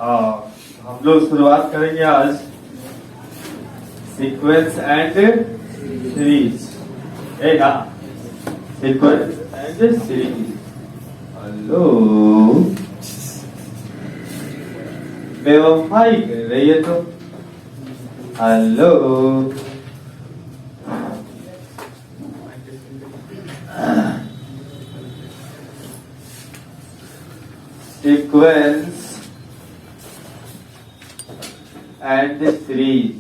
हम लोग शुरुआत करेंगे आज sequence and series. Sequence and series. Hello बेवफाई कर रही है तो हेलो सीक्वेंस एंड सीरीज।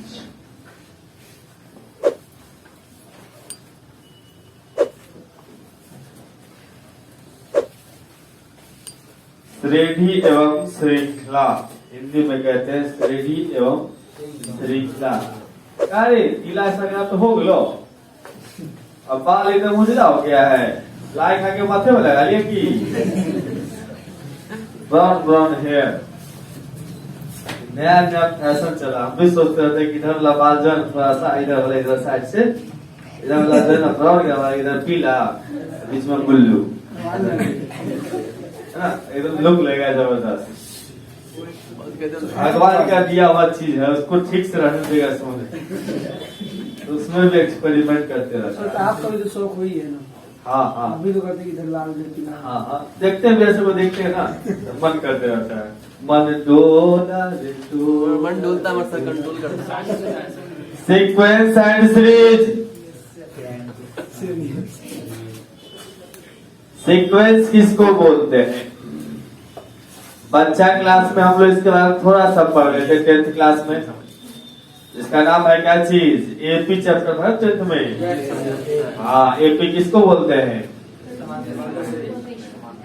श्रेणी एवं श्रृंखला, हिंदी में कहते हैं श्रेणी एवं श्रृंखला। अरे गीला संग्राम तो हो गलो, अब बाल एकदम उजला हो गया है, लाई खा के माथे में लगा लिया कि ब्राउन ब्राउन हेयर। नया नया फैशन चला, हम भी सोचते रहते कि इधर वाला बाल जो है थोड़ा सा इधर वाला इधर साइड से, इधर वाला जो है ना ब्राउन, इधर पीला, बीच में ब्लू, एकदम लुक लगेगा जबरदस्त। भगवान का दिया हुआ चीज है, उसको ठीक से रहने देगा सोने, तो उसमें भी एक्सपेरिमेंट करते रहते। आपका भी तो शौक हुई है ना? हाँ अभी तो करते इधर लाल पीला। हाँ देखते हैं, वैसे वो देखते हैं ना, मन करते रहता है, मन डोला रे डोला, मन डोलता मत कंट्रोल करता। Sequence and series. सीक्वेंस किसको बोलते हैं? बच्चा क्लास में हम लोग इसके बारे में थोड़ा सा पढ़ रहे थे 10th क्लास में। इसका नाम है क्या चीज? एपी चैप्टर है 10th में। हाँ, एपी किसको बोलते हैं?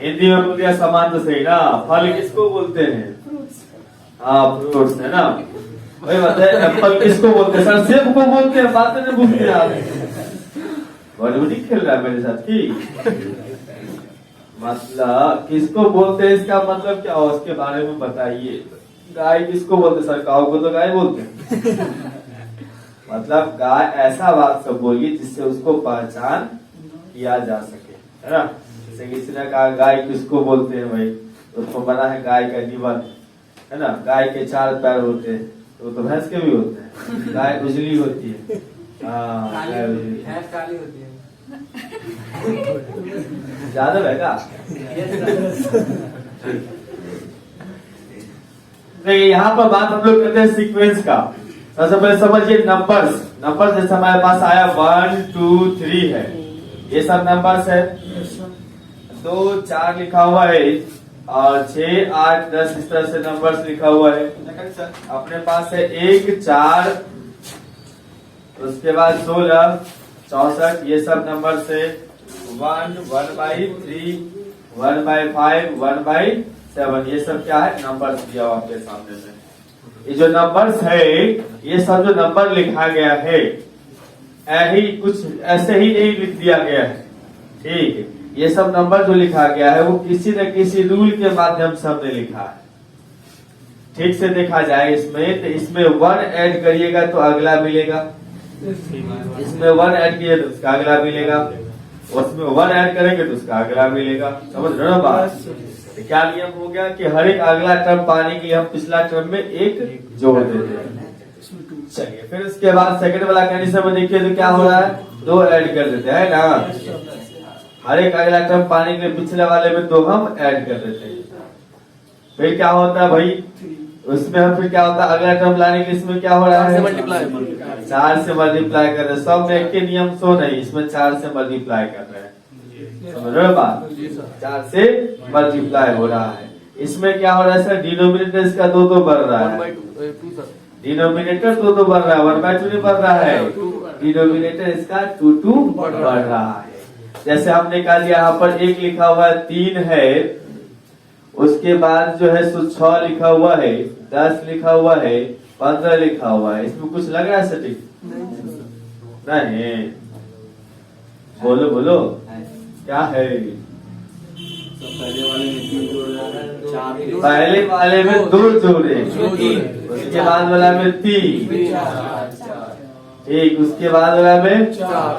हिंदी में बोल दिया समान तो सही ना। फल किसको बोलते हैं? हाँ, फ्रूट्स है ना। वही बात है, एप्पल किसको बोलते हैं? सर सेब को बोलते हैं, बात नहीं पूछते आप। बॉलीवुड खेल रहा है मेरे साथ की। मतलब किसको बोलते हैं, इसका मतलब क्या हो, उसके बारे में बताइए। गाय किसको बोलते? सर काऊ को तो गाय बोलते हैं। मतलब गाय ऐसा बात सब बोलिए जिससे उसको पहचान किया जा सके, है ना। जैसे किसी ने कहा गाय किसको बोलते हैं, भाई उसको बना है गाय का निबंध, है ना। गाय के 4 पैर होते हैं, तो भैंस के भी होते हैं। गाय उजली होती है, काली होती है। ज्यादा रहेगा। देखिए यहाँ पर बात हम लोग करते हैं सीक्वेंस का। सबसे पहले समझिए नंबर्स। नंबर जैसे हमारे पास आया 1 2 3 है, ये सब नंबर्स है। 2 4 लिखा हुआ है और 6 8 10 इस तरह से नंबर्स लिखा हुआ है। अपने पास है 1 4, उसके बाद 16 64, ये सब नंबर से 1 1/3 1/5 1/7, ये सब क्या है? नंबर्स दिया हुआ आपके सामने में। ये जो नंबर्स है, ये सब जो नंबर लिखा गया है, कुछ ऐसे ही नहीं लिख दिया गया है, ठीक है। ये सब नंबर जो लिखा गया है वो किसी न किसी रूल के माध्यम से हमने लिखा है। ठीक से देखा जाए इसमें, तो इसमें 1 ऐड करिएगा तो अगला मिलेगा, इसमें 1 ऐड किए तो उसका अगला मिलेगा, उसमें 1 ऐड करेंगे तो उसका अगला मिलेगा। समझ रहे हो बात? तो क्या नियम हो गया कि हर एक अगला टर्म पाने के लिए हम पिछला टर्म में 1 जोड़ देते हैं। चलिए फिर उसके बाद सेकंड वाला कंडीशन में देखिए तो क्या हो रहा है? 2 ऐड कर देते हैं ना। हर एक अगला टर्म पाने के लिए पिछले वाले में 2 हम ऐड कर देते हैं। फिर क्या होता है भाई उसमें? हम फिर क्या होता है अगला टर्म लाने के लिए इसमें क्या हो रहा है? 4 से मल्टीप्लाई कर रहे हैं। सब में एक के नियम सो नहीं, इसमें 4 से मल्टीप्लाई कर रहे हैं। समझ रहे हो बात? 4 से मल्टीप्लाई हो रहा है। इसमें क्या हो रहा है सर? डिनोमिनेटर इसका 2 बढ़ रहा है। डिनोमिनेटर 2 बढ़ रहा है, 1/2 नहीं बढ़ रहा है। डिनोमिनेटर इसका 2 बढ़ रहा है। जैसे हमने कहा यहाँ पर 1 लिखा हुआ है, 3 है, उसके बाद जो है 6 लिखा हुआ है, 10 लिखा हुआ है, 15 लिखा हुआ है। इसमें कुछ लग रहा है सटीक? नहीं। बोलो बोलो क्या है? पहले वाले में 2 जोड़े, उसके बाद वाला में 3, ठीक, उसके बाद वाला में 4,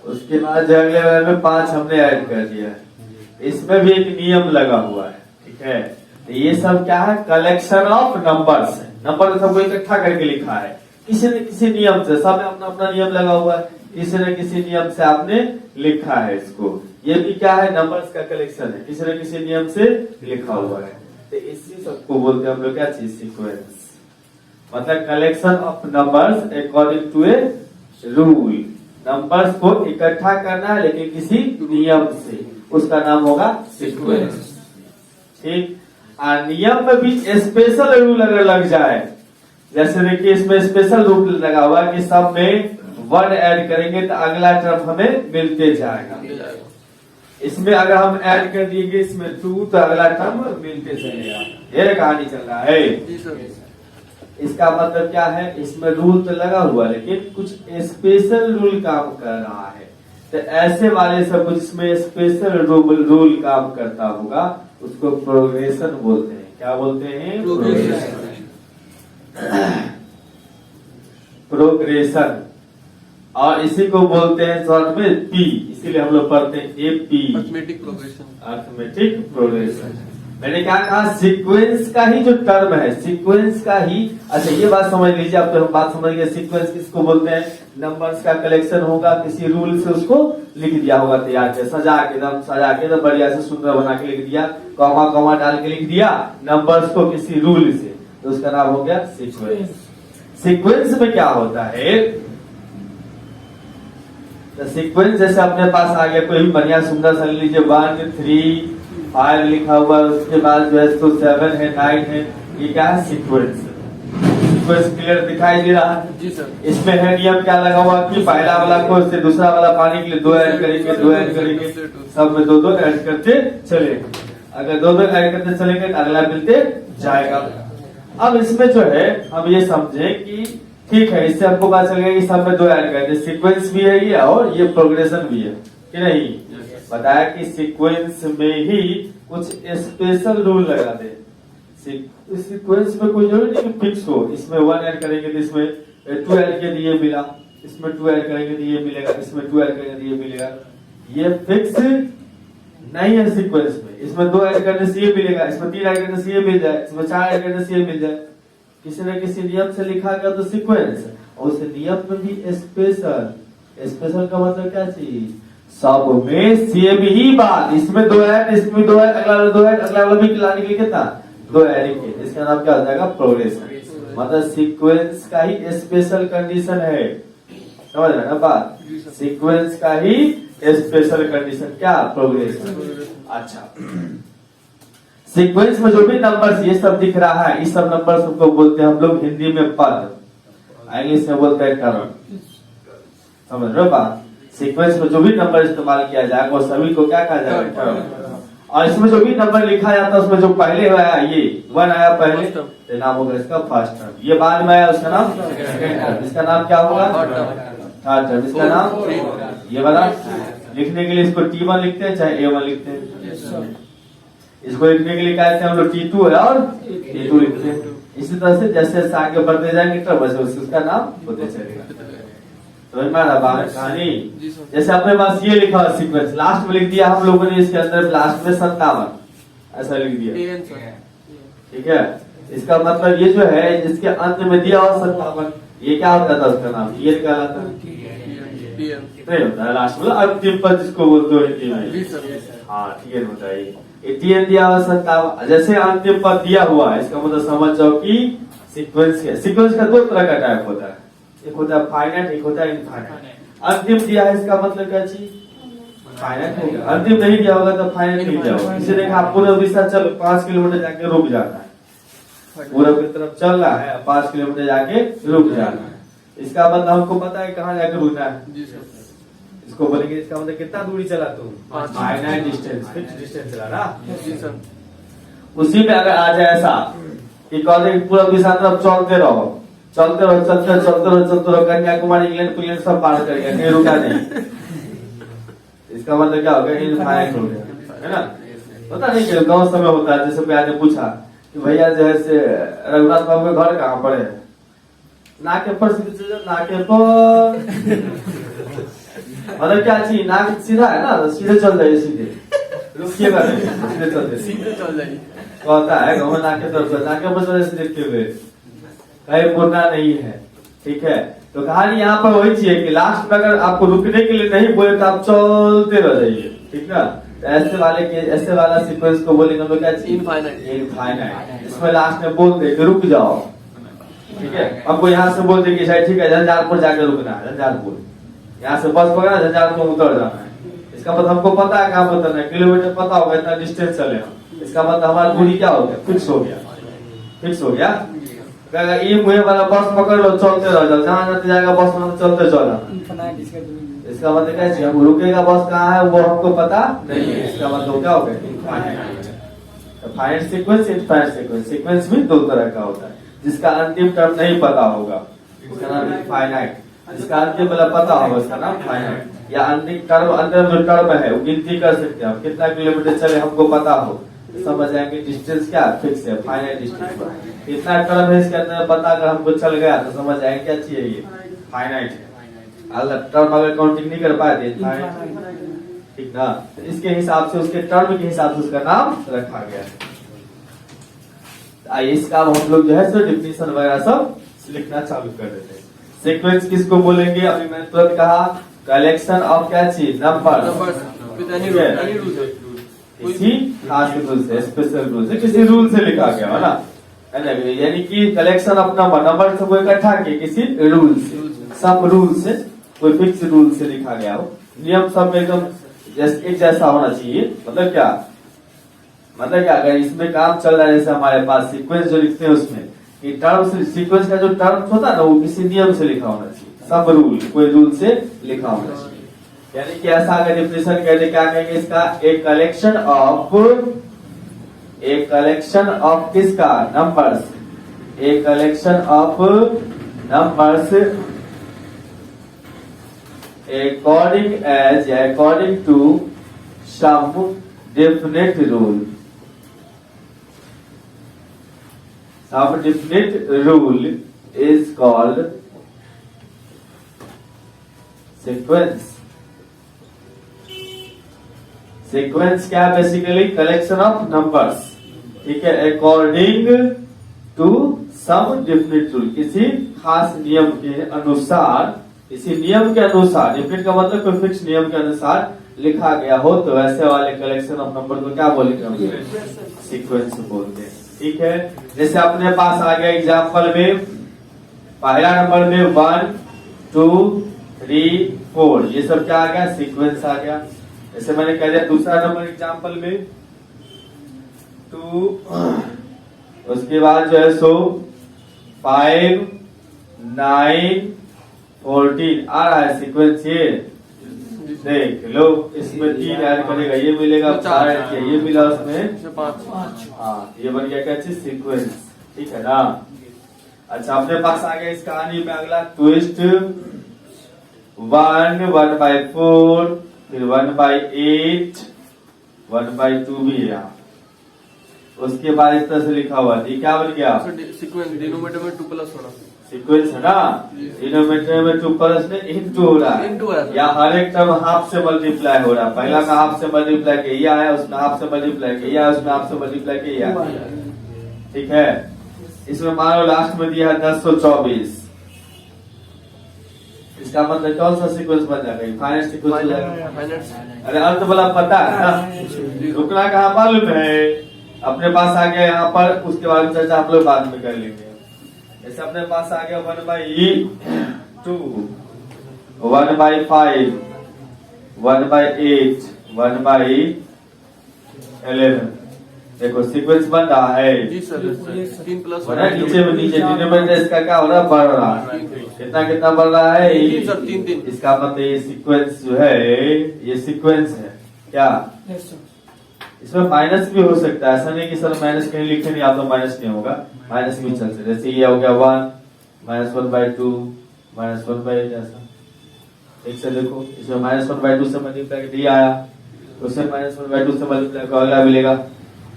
उसके बाद अगले वाले में 5 हमने ऐड कर दिया। इसमें भी एक नियम लगा हुआ है, ठीक है। तो ये सब क्या है, कलेक्शन ऑफ नंबर्स है। नंबर सबको इकट्ठा करके लिखा है किसी न किसी नियम से, सब में अपना अपना नियम लगा हुआ है, किसी न किसी नियम से आपने लिखा है इसको। ये भी क्या है, नंबर्स का कलेक्शन है, किसी न किसी नियम से लिखा हुआ है। तो इसी सबको बोलते हैं हम लोग क्या चीज, सीक्वेंस। मतलब collection of numbers according to a rule. Numbers को इकट्ठा करना है लेकिन किसी नियम से, उसका नाम होगा सीक्वेंस। ठीक। और नियम में भी स्पेशल रूल अगर लग जाए, जैसे देखिए इसमें स्पेशल रूल लगा हुआ है कि सब में 1 ऐड करेंगे तो अगला टर्म हमें मिलते जाएगा। इसमें अगर हम ऐड कर दिएंगे इसमें 2 तो अगला टर्म मिलते चलेगा। ये कहानी चल रहा है। इसका मतलब क्या है, इसमें रूल तो लगा हुआ लेकिन कुछ स्पेशल रूल काम कर रहा है। तो ऐसे वाले सब कुछ इसमें स्पेशल रूल काम करता होगा, उसको प्रोग्रेशन बोलते हैं। क्या बोलते हैं, प्रोग्रेशन। और इसी को बोलते हैं शॉर्ट में पी, इसीलिए हम लोग पढ़ते हैं AP, arithmetic progression. Arithmetic progression. मैंने क्या कहा, सीक्वेंस का ही जो टर्म है, सीक्वेंस का ही। अच्छा ये बात समझ लीजिए, अब तो हम बात समझ गए सीक्वेंस किसको बोलते हैं। नंबर्स का कलेक्शन होगा, किसी रूल से उसको लिख दिया होगा, तैयार के सजा के, एकदम सजा के एकदम बढ़िया से सुंदर बना के लिख दिया, कॉमा कॉमा डाल के लिख दिया नंबर्स को किसी रूल से, तो उसका नाम हो गया सीक्वेंस। सीक्वेंस में क्या होता है, सीक्वेंस जैसे अपने पास आ गया कोई भी बढ़िया सुंदर सा लीजिए, 1 3 5 लिखा हुआ, उसके बाद जो है तो 7 है 9 है, ये क्या है, सीक्वेंस। सीक्वेंस क्लियर दिखाई दे रहा है जी सर। इसमें है नियम क्या लगा हुआ कि पहला वाला को से दूसरा वाला पाने के लिए 2 ऐड करेंगे, 2 ऐड करेंगे, सब में 2 2 ऐड करते चलेंगे। अगर 2 2 ऐड करते चलेंगे तो अगला मिलते जाएगा। अब इसमें जो है हम ये समझे कि ठीक है, इससे हमको पता चल गया कि सब में 2 ऐड करते, सीक्वेंस भी है ये और ये प्रोग्रेशन भी है कि नहीं। बताया कि सीक्वेंस में ही कुछ स्पेशल रूल लगा दे। सीक्वेंस में कोई जरूरी नहीं कि फिक्स हो, इसमें 1 ऐड करेंगे तो इसमें 2 ऐड के लिए मिला, इसमें 2 ऐड करेंगे तो ये मिलेगा, इसमें 2 ऐड करेंगे तो ये मिलेगा। ये फिक्स नहीं है सीक्वेंस में। इसमें 2 ऐड करने से ये मिलेगा, इसमें 3 ऐड करने से ये मिल जाए, इसमें 4 ऐड करने से ये मिल जाए। किसी न किसी नियम से लिखा गया तो सीक्वेंस, और उस नियम में भी स्पेशल। स्पेशल का मतलब क्या चीज, सब में सेम ही बात, इसमें 2 ऐड, इसमें 2 ऐड, अगला वाला 2 ऐड, अगला वाला भी लाने के लिए कितना 2 ऐड के, इसका नाम क्या हो जाएगा, प्रोग्रेशन। मतलब सीक्वेंस का ही स्पेशल कंडीशन है, समझ रहे ना बात। सीक्वेंस का ही स्पेशल कंडीशन क्या, प्रोग्रेशन। अच्छा, सीक्वेंस में जो भी नंबर्स ये सब दिख रहा है, इस सब नंबर्स को बोलते हैं हम लोग हिंदी में पद, इंग्लिश में बोलते हैं टर्म। समझ रहे हो बात। सीक्वेंस में जो भी नंबर इस्तेमाल किया जाएगा वो सभी को क्या कहा जाएगा, टर्म। और इसमें जो भी नंबर लिखा जाता है उसमें जो पहले आया, ये 1 आया पहले, तो नाम होगा इसका फर्स्ट टर्म। ये बाद में आया उसका नाम सेकंड टर्म, इसका नाम क्या होगा, थर्ड टर्म, इसका नाम। ये वाला लिखने के लिए इसको T1 लिखते हैं चाहे A1 लिखते हैं। इसको लिखने के लिए क्या कहते हैं हम लोग, T2 है और T2 लिखते हैं। इसी तरह से जैसे जैसे आगे बढ़ते जाएंगे टर्म वैसे वैसे उसका नाम होते चलेगा। तो कहानी जैसे अपने पास ये लिखा हुआ सीक्वेंस, लास्ट में लिख दिया हम लोगों ने, इसके अंदर लास्ट में 57 ऐसा लिख दिया, ठीक है। इसका मतलब ये जो है इसके अंत में दिया हुआ 57, ये क्या होता था, उसका नाम ये कहलाता नहीं होता है, लास्ट में अंतिम पद जिसको बोलते हो हिंदी में। हाँ ठीक है, बताइए एटीएन दिया हुआ 57, जैसे अंतिम पद दिया हुआ है, इसका मतलब समझ जाओ कि सीक्वेंस है। सीक्वेंस का 2 तरह का टाइप होता है, एक होता है फाइनाइट, एक होता है इनफाइनाइट। अंतिम दिया है इसका मतलब क्या चीज, फाइनाइट होगा। अंतिम नहीं दिया होगा तो फाइनाइट नहीं दिया होगा। इसे देखा पूरा दिशा चल 5 किलोमीटर जाके रुक जाता है, पूरब की तरफ चल रहा है, 5 किलोमीटर जाके रुक जाना है। इसका मतलब हमको पता है कहाँ जाके रुकना है, इसको बोलेंगे इसका मतलब कितना दूरी चला तुम, फाइनाइट डिस्टेंस, फिक्स डिस्टेंस चला ना। उसी में अगर आ जाए ऐसा कि पूरा दिशा तरफ चलते रहो, चलते रहो, चलते रहो, चलते रहो, चलते रहो, कन्याकुमारी इंग्लैंड सब पार कर गया, कहीं रुका नहीं, इसका मतलब क्या हो गया, इनफाइनाइट हो गया, है ना। पता नहीं क्यों गाँव समय होता है, जैसे कोई आदमी पूछा कि भैया जो है रघुनाथ बाबू का घर कहाँ पर है, नाके पर, नाके पर मतलब क्या चीज, नाक सीधा है ना, सीधे चल जाइए सीधे, रुकिएगा नहीं, सीधे चलते सीधे चल जाइए। कहता है गाँव नाके तरफ से नाके पर से देखते हुए कहीं मुड़ना नहीं है। ठीक है, तो कहानी यहाँ पर वही चाहिए कि लास्ट में अगर आपको रुकने के लिए नहीं बोले तो आप चलते रह जाइए। ठीक ना, तो ऐसे वाला सीक्वेंस को बोलेंगे हम लोग क्या चाहिए? Infinite। इनफाइनाइट। इसमें लास्ट में बोल दे कि रुक जाओ। ठीक है, हमको यहाँ से बोल दे कि शायद ठीक है झंझारपुर जाकर रुकना है, झंझारपुर यहाँ से बस पकड़ा झंझारपुर उतर जाना है। इसका मतलब हमको पता है कहाँ उतरना है, किलोमीटर पता होगा, इतना डिस्टेंस चले हम। इसका मतलब हमारा दूरी क्या हो गया? फिक्स हो गया, फिक्स हो गया। कहेगा ये मुहे वाला बस पकड़ लो, चलते रह जाओ, जहाँ जाते जाएगा बस में चलते चला। इनफाइनाइट इसका मीनिंग। इसका मतलब क्या है? हम रुकेगा बस कहाँ है वो हमको पता नहीं है। इसका मतलब क्या हो गया? Infinite. Finite sequence, infinite sequence. Sequence भी दो तरह का होता है, जिसका अंतिम टर्म नहीं पता होगा उसका नाम इनफाइनाइट, जिसका अंतिम वाला पता होगा उसका नाम फाइनाइट। या अंतिम टर्म, अंदर जो टर्म है वो गिनती कर सकते हैं हम, कितना किलोमीटर चले हमको पता हो, समझ जाएंगे डिस्टेंस क्या फिक्स है, फाइनाइट डिस्टेंस। कितना टर्म है इसके अंदर पता अगर हमको चल गया तो समझ जाएंगे क्या चाहिए, ये फाइनाइट है। अगर टर्म अगर काउंटिंग नहीं कर पाए तो फाइनाइट। ठीक ना, तो इसके हिसाब से उसके टर्म के हिसाब से उसका नाम रखा गया है। आइए इसका हम लोग जो है सो डिफिनेशन वगैरह सब लिखना चालू कर देते हैं। सीक्वेंस किसको बोलेंगे? अभी मैंने तुरंत कहा कलेक्शन ऑफ क्या चीज? नंबर किसी खास रूल से, स्पेशल रूल से, किसी रूल से लिखा गया है ना, यानी कि कलेक्शन ऑफ नंबर सबको इकट्ठा किए किसी रूल से, सब रूल से, कोई फिक्स रूल से लिखा गया हो। नियम सब एकदम एक जैसा होना चाहिए। मतलब क्या, मतलब क्या, अगर इसमें काम चल रहा है जैसे हमारे पास सीक्वेंस जो लिखते हैं उसमें कि टर्म सीक्वेंस का जो टर्म होता है ना वो किसी नियम से लिखा होना चाहिए, सब रूल, कोई रूल से लिखा होना चाहिए। यानी कि ऐसा अगर डिफिनेशन कहते क्या कहेंगे इसका? एक कलेक्शन ऑफ किसका? नंबर्स। एक collection of numbers according to some definite rule. Some definite rule is called sequence. Sequence क्या है? Basically collection of numbers. ठीक है, according to some definite rule, किसी खास नियम के अनुसार, किसी नियम के अनुसार, डेफिनेट का मतलब कोई फिक्स नियम के अनुसार लिखा गया हो, तो वैसे वाले कलेक्शन ऑफ नंबर को क्या बोलेंगे? सीक्वेंस बोलते हैं। ठीक है, जैसे अपने पास आ गया एग्जाम्पल में पहला नंबर में 1 2 3 4, ये सब क्या आ गया? सीक्वेंस आ गया। जैसे मैंने कह दिया दूसरा नंबर एग्जाम्पल में 2, उसके बाद जो है सो 5 9 14 आ रहा है सीक्वेंस। ये देख लो, इसमें 3 ऐड करेगा ये मिलेगा, 4 ऐड किया ये मिला, उसमें 5। हाँ, ये बन गया क्या चीज? सीक्वेंस। ठीक है ना। अच्छा, अपने पास आ गया इस कहानी में अगला ट्विस्ट, 1/4, फिर 1/8, 1/2 भी है यहाँ। उसके बाद इस तरह से लिखा हुआ है, क्या बन गया? सीक्वेंस डिनोमिनेटर में 2 प्लस होना, सीक्वेंस है ना, डिनोमिनेटर में 2 प्लस में इनटू हो रहा है, या हर एक टर्म हाफ से मल्टीप्लाई हो रहा है। पहला में हाफ से मल्टीप्लाई किया है, उसमें हाफ से मल्टीप्लाई किया है, उसमें हाफ से मल्टीप्लाई किया है। ठीक है, इसमें मान लो लास्ट में दिया है 1024, इसका मतलब कौन सा सीक्वेंस बन जाएगा? फाइनाइट सीक्वेंस हो जाएगा। अरे अर्थ वाला पता है ना, रुकना कहाँ मालूम है? अपने पास आ गया यहाँ पर, उसके बाद चर्चा आप लोग बाद में कर लेंगे। जैसे अपने पास आ गया 1/2, 1/5, 1/8, 1/11। देखो सीक्वेंस बन रहा है जी सर, 3 प्लस नीचे में, नीचे डिनोमिनेटर इसका क्या हो रहा है? बढ़ रहा है। कितना कितना बढ़ रहा है? 3। इसका मतलब ये सीक्वेंस जो है ये सीक्वेंस है क्या? इसमें माइनस भी हो सकता है, ऐसा नहीं कि सर माइनस कहीं लिखे नहीं आप तो माइनस नहीं होगा, माइनस भी चल सकता है। जैसे ये हो गया 1 -1/2 -1/8 ऐसा। ठीक से देखो, इसमें -1/2 से मल्टीप्लाई डी आया, उससे -1/2 से मल्टीप्लाई का अगला मिलेगा।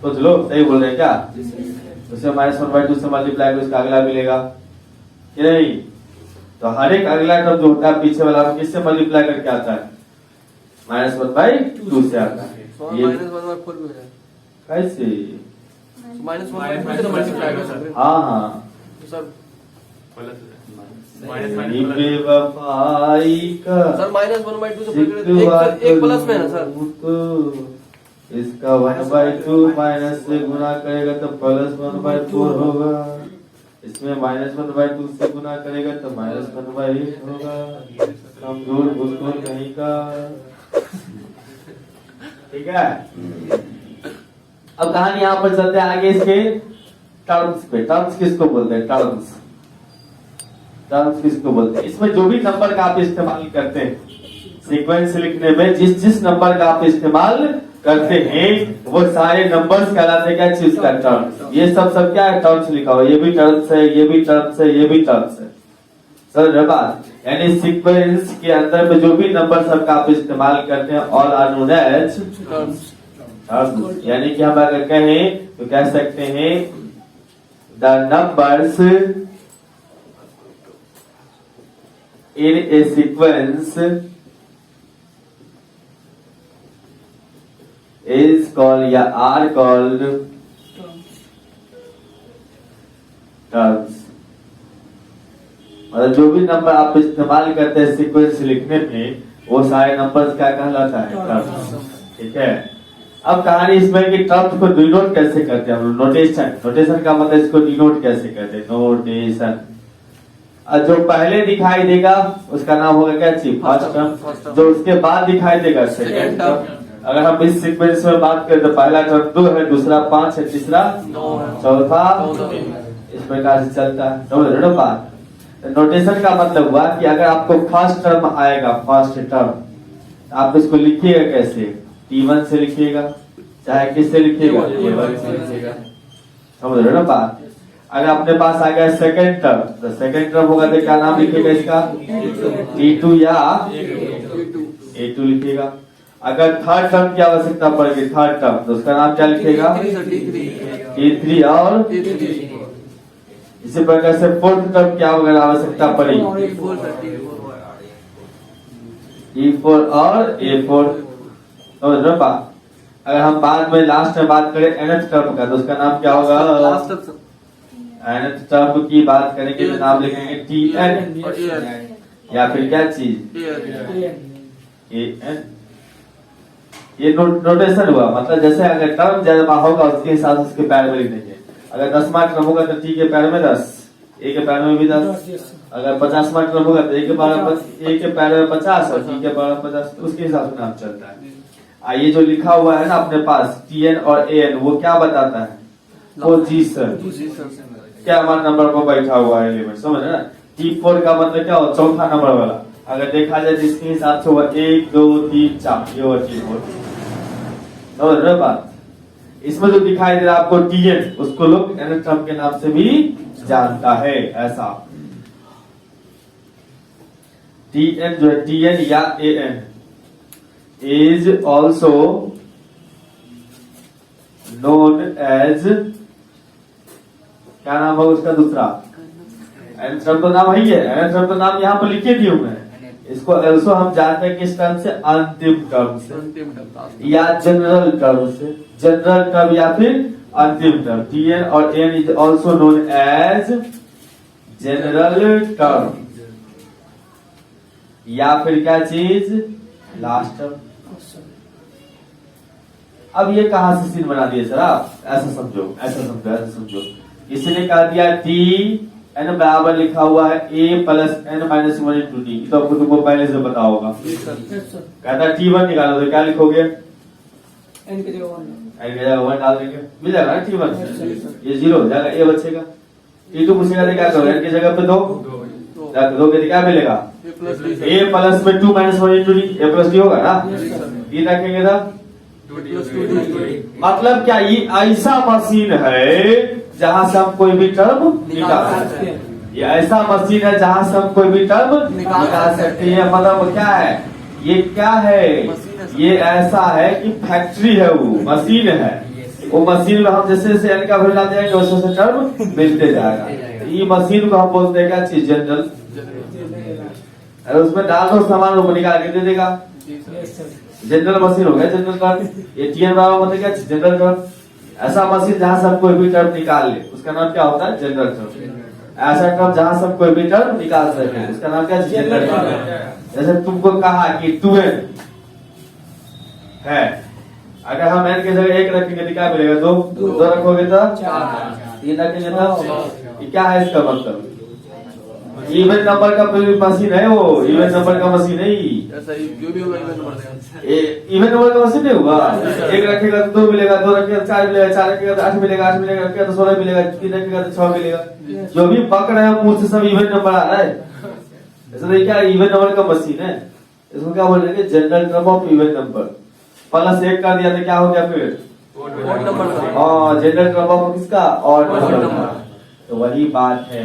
तो चलो सही बोल रहे हैं क्या? उससे -1/2 से मल्टीप्लाई कर उसका अगला मिलेगा कि नहीं? तो हर एक अगला टर्म जो होता है पीछे वाला किससे मल्टीप्लाई करके आता है? -1/2 से आता है। सर ये -1/4 भी हो जाएगा। कैसे? -1/4 से तो मल्टीप्लाई कर सर। हाँ हाँ, सर बेवफाई का सर -1/2 से एक प्लस में है ना सर। तो इसका 1/2 माइनस से गुना करेगा तो प्लस 1/4 होगा। इसमें -1/2 से गुना करेगा तो -1/8 होगा। कमजोर भूतपूर्व कहीं का। ठीक है, अब कहानी यहाँ पर चलते हैं आगे इसके टर्म्स पे। टर्म्स किसको बोलते हैं? टर्म्स किसको बोलते हैं? इसमें जो भी नंबर का आप इस्तेमाल करते हैं सीक्वेंस लिखने में, जिस नंबर का आप इस्तेमाल करते हैं वो सारे नंबर्स कहलाते हैं क्या चीज का? टर्म्स। ये सब क्या है? टर्म्स लिखा हुआ। ये भी टर्म्स है, ये भी टर्म्स है, ये भी टर्म्स है। सर बात, यानी सीक्वेंस के अंदर में जो भी नंबर सबका आप इस्तेमाल करते हैं all are known as terms. यानी कि हम अगर कहें तो कह सकते हैं the numbers in a sequence is called या are called terms। मतलब जो भी नंबर आप इस्तेमाल करते हैं सीक्वेंस लिखने में वो सारे नंबर्स क्या कहलाता है? टर्म्स। ठीक है, अब कहानी इसमें कि टर्म्स को डिनोट कैसे करते हैं हम लोग? नोटेशन का मतलब इसको डिनोट कैसे करते हैं? नोटेशन। जो पहले दिखाई देगा उसका नाम होगा क्या चीज? First term. जो उसके बाद दिखाई देगा सेकेंड टर्म। अगर हम इस सीक्वेंस में बात करें तो पहला टर्म 2 है, दूसरा 5 है, तीसरा 9 है, चौथा इस प्रकार से चलता है। समझ रहे हो बात? नोटेशन का मतलब हुआ कि अगर आपको फर्स्ट टर्म आएगा, फर्स्ट टर्म, आप इसको लिखिएगा कैसे? T1 से लिखिएगा, चाहे किससे लिखिएगा? A1 से लिखिएगा। समझ रहे हो बात? अगर अपने पास आ गया सेकंड टर्म, तो सेकंड टर्म होगा तो क्या नाम लिखिएगा इसका? T2 या A2 लिखिएगा। अगर थर्ड टर्म की आवश्यकता पड़ेगी, थर्ड टर्म, तो उसका नाम क्या लिखिएगा? T3 और इसी प्रकार से फोर्थ टर्म की अगर आवश्यकता पड़ेगी E4 और A4। समझ रहे हो बात? अगर हम बाद में लास्ट में बात करें nth टर्म का, तो उसका नाम क्या होगा? nth टर्म की बात करेंगे तो नाम लिखेंगे Tn या फिर क्या चीज? An। ये नोटेशन हुआ, मतलब जैसे अगर टर्म ज्यादा होगा उसके हिसाब से उसके पैर में लिख देंगे। अगर 10वां टर्म होगा तो T के पैर में 10, A के पैर में भी 10। अगर 50वां टर्म होगा तो A के पैर में 50 और T के पैर में 50, तो उसके हिसाब से नाम चलता है। ये जो लिखा हुआ है ना अपने पास Tn और An, वो क्या बताता है? पोजीशन। क्या हमारे नंबर पर बैठा हुआ है एलिमेंट। समझ रहे ना? T4 का मतलब क्या हो? चौथा नंबर वाला। अगर देखा जाए जिसके हिसाब से हुआ 1 2 3 4, ये हुआ T4। समझ रहे बात? इसमें जो दिखाई दे रहा है आपको Tn, उसको लोग nth टर्म के नाम से भी जानता है। ऐसा Tn जो है, Tn या An is also known as, क्या नाम है उसका दूसरा? nth टर्म तो नाम है ही है, nth टर्म तो नाम यहाँ पर लिखे दिए हुए हैं। इसको also हम जानते हैं किस टर्म से? अंतिम टर्म से या जनरल टर्म से। जनरल टर्म या फिर अंतिम टर्म। Tn और An is also known as general term या फिर क्या चीज? Last term. अब ये कहां से सीन बना दिए सर आप? ऐसा समझो, ऐसा समझो, ऐसा समझो। इसने कहा दिया Tn बराबर लिखा हुआ है A plus n minus 1 into T. तो आपको तुमको पहले से पता होगा। कहता है T1 निकालो तो क्या लिखोगे? n की जगह 1 डाल देंगे, मिल जाएगा ना T1। ये 0 हो जाएगा, A बचेगा। T2 पूछेगा तो क्या करोगे? n की जगह पे 2 दोगे तो क्या मिलेगा? A प्लस में 2 minus 1 into D, A plus D होगा ना? ये रखेंगे था। मतलब क्या ये ऐसा मशीन है जहां से हम कोई भी टर्म निकाल सकते हैं। ये ऐसा मशीन है जहां से हम कोई भी टर्म निकाल सकते हैं। मतलब क्या है? ये क्या है? ये ऐसा है कि फैक्ट्री है, वो मशीन है। वो मशीन में हम जैसे जैसे n का वैल्यू डालते जाएंगे वैसे वैसे टर्म मिलते जाएगा। ये मशीन को हम बोलते हैं क्या चीज? जनरल। अरे उसमें डाल दो सामान, वो निकाल के दे देगा। जनरल मशीन हो गया जनरल टर्म। ये टी एन बराबर मतलब क्या जनरल टर्म। ऐसा मशीन जहां सब कोई भी टर्म निकाल ले उसका नाम क्या होता है जनरल टर्म। ऐसा टर्म जहां सब कोई भी टर्म निकाल सके उसका नाम क्या जनरल टर्म। जैसे तुमको कहा कि 2n है, अगर हम n की जगह 1 रखेंगे तो क्या मिलेगा 2, 2 रखोगे तो 3 रखेंगे तो ये क्या है इसका मतलब इवन नंबर का मशीन है वो, इवन नंबर का मशीन है ऐसा ही जो भी होगा इवन नंबर देगा। इवन नंबर का मशीन नहीं हुआ। 1 रखेगा तो 2 मिलेगा, 2 रखेगा तो 4 मिलेगा, 4 रखेगा तो 8 मिलेगा, 8 मिलेगा रखेगा तो 16 मिलेगा, 3 रखेगा तो 6 मिलेगा। जो भी पक रहे हैं मुंह से सब इवन नंबर आ रहा है। ऐसा नहीं क्या इवन नंबर का मशीन है, इसको क्या बोल रहे हैं general term of even number. Plus 1 कर दिया तो क्या हो गया फिर ऑड नंबर था। हाँ जनरल टर्म ऑफ किसका ऑड ऑड नंबर। नंबर। तो वही बात है,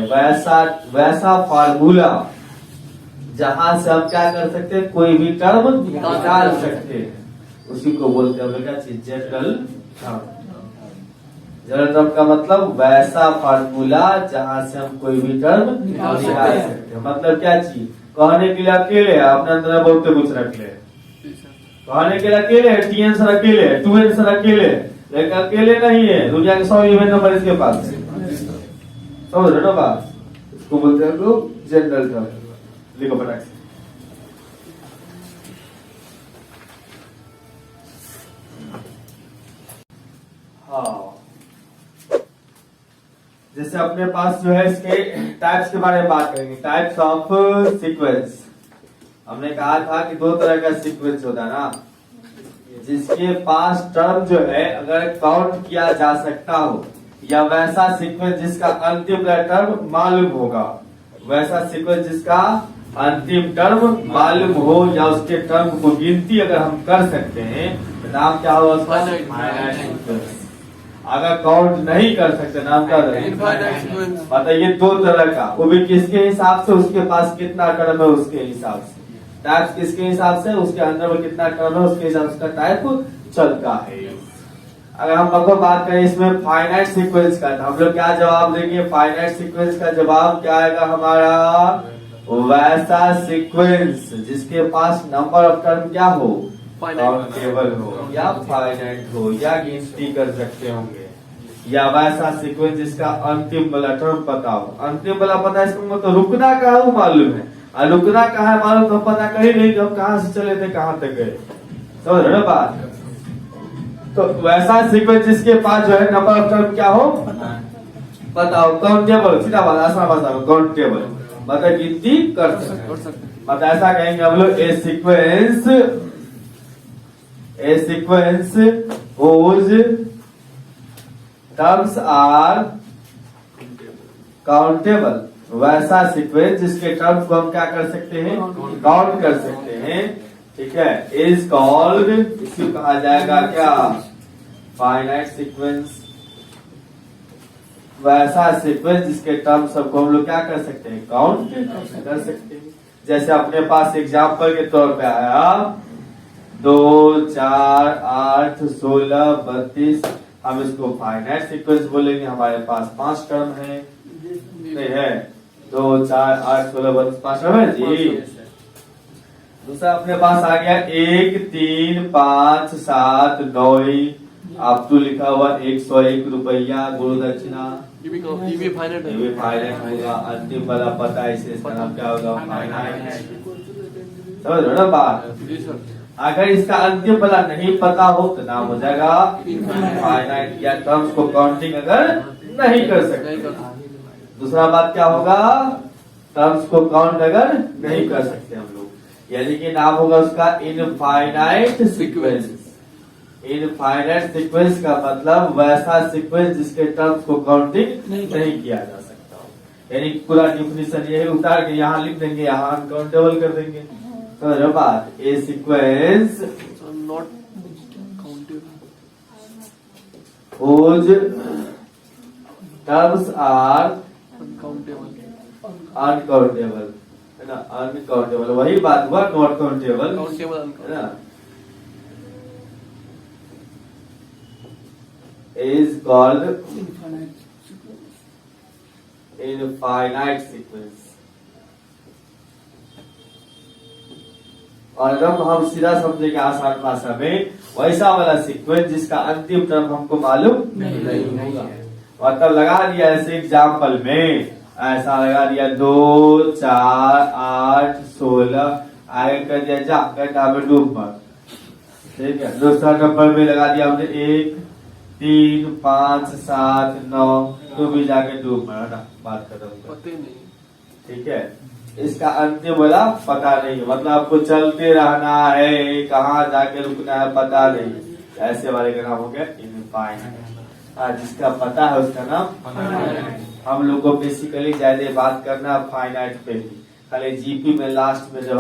वैसा फार्मूला जहां से हम क्या कर सकते हैं कोई भी टर्म निकाल सकते हैं उसी को बोलते हैं हम लोग क्या चीज जनरल टर्म। जनरल टर्म का मतलब वैसा फार्मूला जहां से हम कोई भी टर्म निकाल सकते हैं। मतलब क्या चीज कहने के लिए अकेले है, अपने अंदर बहुत कुछ रख ले। कहने के लिए अकेले है, टीएन सर अकेले है, 2n सर अकेले है, लेकिन अकेले नहीं है, दुनिया के 100 इवन नंबर इसके पास है। समझ रहे हो बात, इसको बोलते हैं लोग जनरल टर्म। लिखो फटाक से। हाँ जैसे अपने पास जो है इसके टाइप्स के बारे में बात करेंगे। Types of sequence. हमने कहा था कि 2 तरह का सीक्वेंस होता है ना, जिसके पास टर्म जो है अगर काउंट किया जा सकता हो, या वैसा सीक्वेंस जिसका अंतिम टर्म मालूम होगा, वैसा सीक्वेंस जिसका अंतिम टर्म मालूम हो या उसके टर्म को गिनती अगर हम कर सकते हैं तो नाम क्या होगा उसका फाइनाइट सीक्वेंस। अगर काउंट नहीं कर सकते नाम क्या होगा इनफाइनाइट सीक्वेंस। बताइए 2 तरह का, वो भी किसके हिसाब से उसके पास कितना टर्म है उसके हिसाब से। टाइप किसके हिसाब से उसके अंदर में कितना टर्म है उसके हिसाब से उसका टाइप चलता है। अगर हम लोग बात करें इसमें फाइनाइट सीक्वेंस का, तो हम लोग क्या जवाब देंगे। फाइनाइट सीक्वेंस का जवाब क्या आएगा हमारा, वैसा सीक्वेंस जिसके पास नंबर ऑफ टर्म क्या हो काउंटेबल हो या फाइनाइट हो या गिनती कर सकते होंगे, या वैसा सीक्वेंस जिसका अंतिम वाला टर्म पता हो। अंतिम वाला पता है इसका मतलब रुकना कहाँ हो मालूम है, और रुकना कहाँ है मालूम तो हम पता कर ही नहीं कि हम कहाँ से चले थे कहाँ तक गए। समझ रहे हो बात। तो वैसा सीक्वेंस जिसके पास जो है नंबर ऑफ टर्म क्या हो पता हो, काउंटेबल, सीधा बात आसान भाषा में काउंटेबल मतलब गिनती कर सकते। मतलब ऐसा कहेंगे हम लोग a sequence whose terms are countable. वैसा सीक्वेंस जिसके टर्म्स को हम क्या कर सकते हैं काउंट कर सकते हैं, ठीक है, इज कॉल्ड, इसको कहा जाएगा क्या फाइनाइट सीक्वेंस। वैसा सीक्वेंस जिसके टर्म सबको हम लोग क्या कर सकते हैं काउंट कर सकते हैं। जैसे अपने पास एग्जाम्पल के तौर पे आया 2 4 8 16 32, हम इसको फाइनाइट सीक्वेंस बोलेंगे। हमारे पास 5 टर्म है, नहीं है 2 4 8 16 32 5 टर्म है जी। दूसरा अपने पास आ गया 1 3 5 7 9, आप तो लिखा हुआ 101 रुपया गुरु दक्षिणा, ये भी फाइनाइट ये भी फाइनाइट होगा। अंतिम वाला पता है इसे, इसका नाम क्या होगा फाइनाइट। समझ रहे हो ना बात। जी सर। अगर इसका अंतिम वाला नहीं पता हो तो नाम हो जाएगा फाइनाइट, या टर्म्स को काउंटिंग अगर नहीं कर सकते। दूसरा बात क्या होगा, टर्म्स को काउंट अगर नहीं कर सकते हम लोग, यानी कि नाम होगा उसका इनफाइनाइट सीक्वेंस। इनफाइनाइट सीक्वेंस का मतलब वैसा सीक्वेंस जिसके टर्म्स को काउंटिंग नहीं किया जा सकता हो। यानी पूरा डिफिनेशन ये उतार के यहाँ लिख देंगे, यहाँ अनकाउंटेबल कर देंगे। तो बात a sequence not countable whose terms are uncountable uncountable, है ना, अनकाउंटेबल वही बात हुआ नॉट काउंटेबल, काउंटेबल है ना, is called infinite sequence। और एकदम हम सीधा समझेंगे आसान भाषा में, वैसा वाला सीक्वेंस जिसका अंतिम टर्म हमको मालूम नहीं होगा। और तब लगा दिया ऐसे एग्जाम्पल में, ऐसा लगा दिया 2, 4, 8, 16, आगे कर दिया जा गड्ढा में डूब मर। ठीक है, दूसरा नंबर में लगा दिया हमने 1, 3, 5, 7, 9, तो भी जाके डूब मरा ना, बात खत्म। पता ही नहीं। ठीक है, इसका अंतिम वाला पता नहीं है, मतलब आपको चलते रहना है, कहाँ जाके रुकना है पता नहीं, ऐसे वाले का नाम हो गया इनफाइनाइट। जिसका पता है उसका नाम। हम लोग को बेसिकली ज्यादा बात करना फाइनाइट पे ही, खाली जीपी में लास्ट में जब